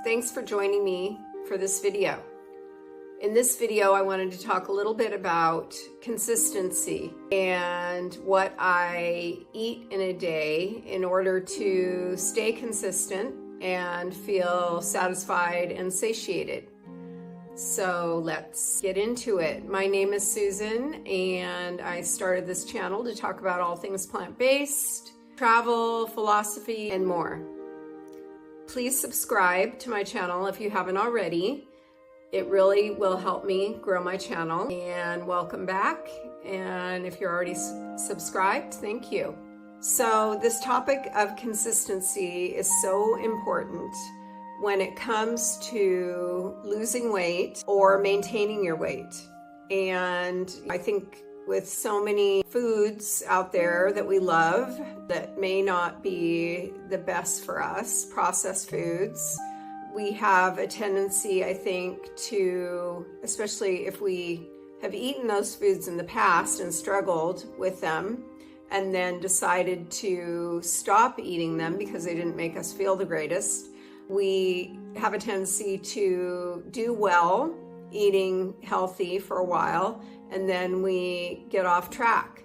Thanks for joining me for this video. In this video, I wanted to talk a little bit about consistency and what I eat in a day in order to stay consistent and feel satisfied and satiated. So let's get into it. My name is Susan, and I started this channel to talk about all things plant-based, travel, philosophy, and more. Please subscribe to my channel if you haven't already. It really will help me grow my channel. And welcome back. And if you're already subscribed, thank you. So this topic of consistency is so important when it comes to losing weight or maintaining your weight. And I think with so many foods out there that we love that may not be the best for us, processed foods, we have a tendency, I think, to, especially if we have eaten those foods in the past and struggled with them and then decided to stop eating them because they didn't make us feel the greatest, we have a tendency to do well eating healthy for a while, and then we get off track.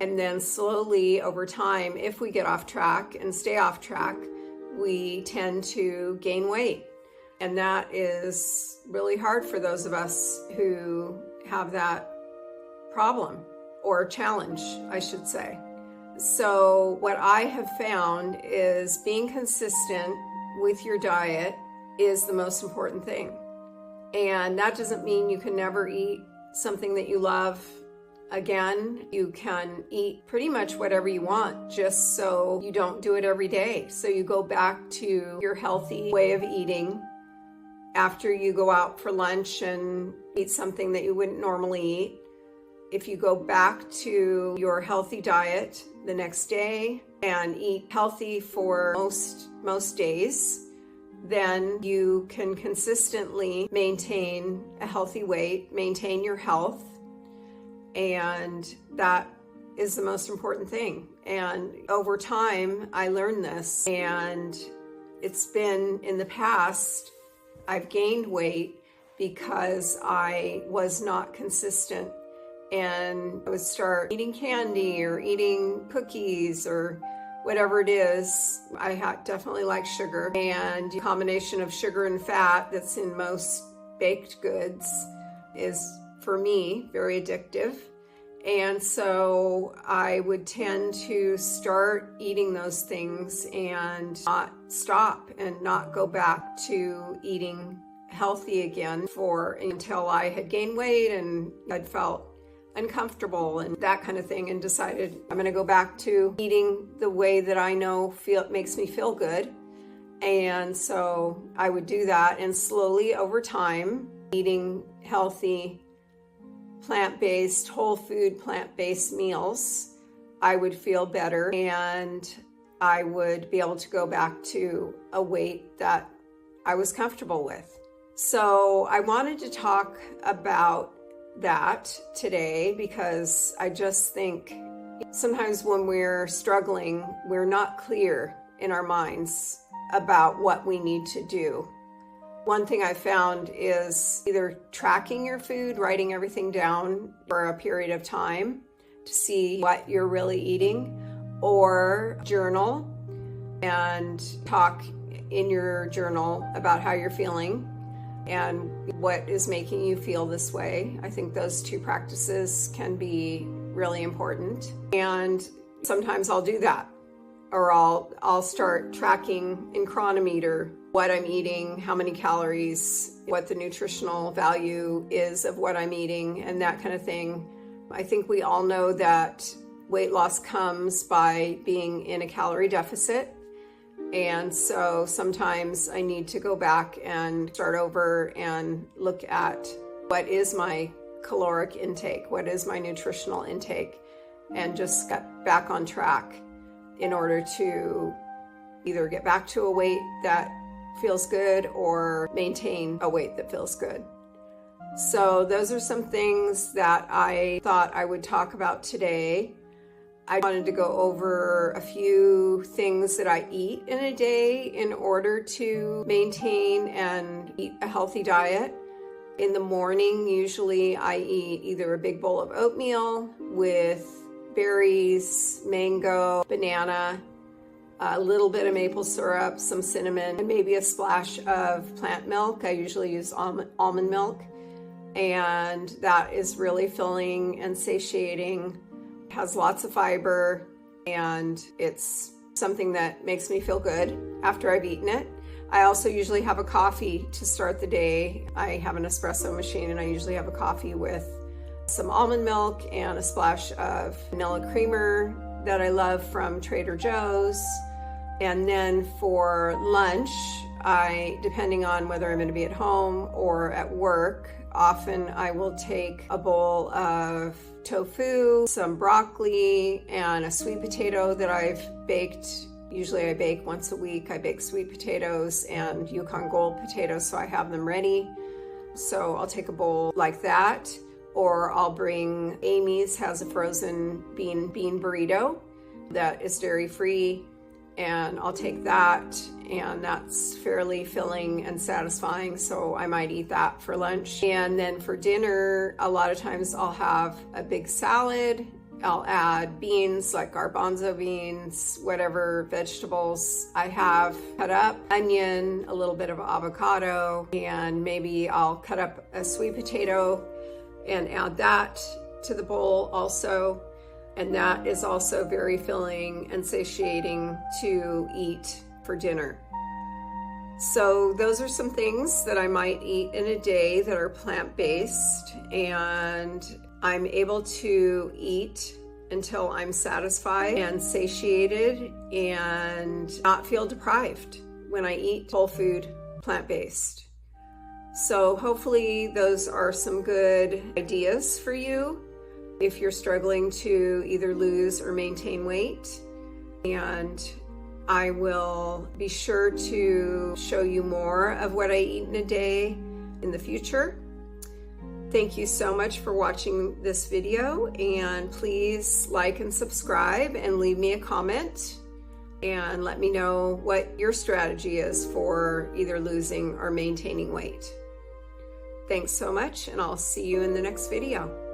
And then slowly over time, if we get off track and stay off track, we tend to gain weight. And that is really hard for those of us who have that problem or challenge, I should say. So what I have found is being consistent with your diet is the most important thing. And that doesn't mean you can never eat something that you love again. You can eat pretty much whatever you want, just so you don't do it every day. So you go back to your healthy way of eating after you go out for lunch and eat something that you wouldn't normally eat. If you go back to your healthy diet the next day and eat healthy for most days, then you can consistently maintain a healthy weight, maintain your health, and that is the most important thing. And over time, I learned this, and it's been in the past, I've gained weight because I was not consistent, and I would start eating candy or eating cookies or whatever it is. I definitely like sugar, and the combination of sugar and fat that's in most baked goods is, for me, very addictive. And so I would tend to start eating those things and not stop and not go back to eating healthy again until I had gained weight and I'd felt uncomfortable and that kind of thing, and decided I'm going to go back to eating the way that I know makes me feel good. And so I would do that, and slowly over time, eating healthy, plant-based, whole food, plant-based meals, I would feel better, and I would be able to go back to a weight that I was comfortable with. So I wanted to talk about that today because I just think sometimes when we're struggling, we're not clear in our minds about what we need to do. One thing I found is either tracking your food, writing everything down for a period of time to see what you're really eating, or journal and talk in your journal about how you're feeling and what is making you feel this way. I think those two practices can be really important. And sometimes I'll do that, or I'll start tracking in Chronometer what I'm eating, how many calories, what the nutritional value is of what I'm eating, and that kind of thing. I think we all know that weight loss comes by being in a calorie deficit. And so sometimes I need to go back and start over and look at what is my caloric intake, what is my nutritional intake, and just get back on track in order to either get back to a weight that feels good or maintain a weight that feels good. So those are some things that I thought I would talk about today. I wanted to go over a few things that I eat in a day in order to maintain and eat a healthy diet. In the morning, usually I eat either a big bowl of oatmeal with berries, mango, banana, a little bit of maple syrup, some cinnamon, and maybe a splash of plant milk. I usually use almond milk, and that is really filling and satiating. It has lots of fiber, and it's something that makes me feel good after I've eaten it. I also usually have a coffee to start the day. I have an espresso machine, and I usually have a coffee with some almond milk and a splash of vanilla creamer that I love from Trader Joe's. And then for lunch, depending on whether I'm going to be at home or at work, often I will take a bowl of tofu, some broccoli, and a sweet potato that I've baked. Usually I bake once a week. I bake sweet potatoes and Yukon Gold potatoes, so I have them ready. So I'll take a bowl like that, or I'll bring, Amy's has a frozen bean burrito that is dairy-free, and I'll take that, and that's fairly filling and satisfying, so I might eat that for lunch. And then for dinner, a lot of times I'll have a big salad. I'll add beans, like garbanzo beans, whatever vegetables I have cut up, onion, a little bit of avocado, and maybe I'll cut up a sweet potato and add that to the bowl also. And that is also very filling and satiating to eat for dinner. So those are some things that I might eat in a day that are plant-based, and I'm able to eat until I'm satisfied and satiated and not feel deprived when I eat whole food, plant-based. So hopefully those are some good ideas for you if you're struggling to either lose or maintain weight. And I will be sure to show you more of what I eat in a day in the future. Thank you so much for watching this video, and please like and subscribe and leave me a comment and let me know what your strategy is for either losing or maintaining weight. Thanks so much, and I'll see you in the next video.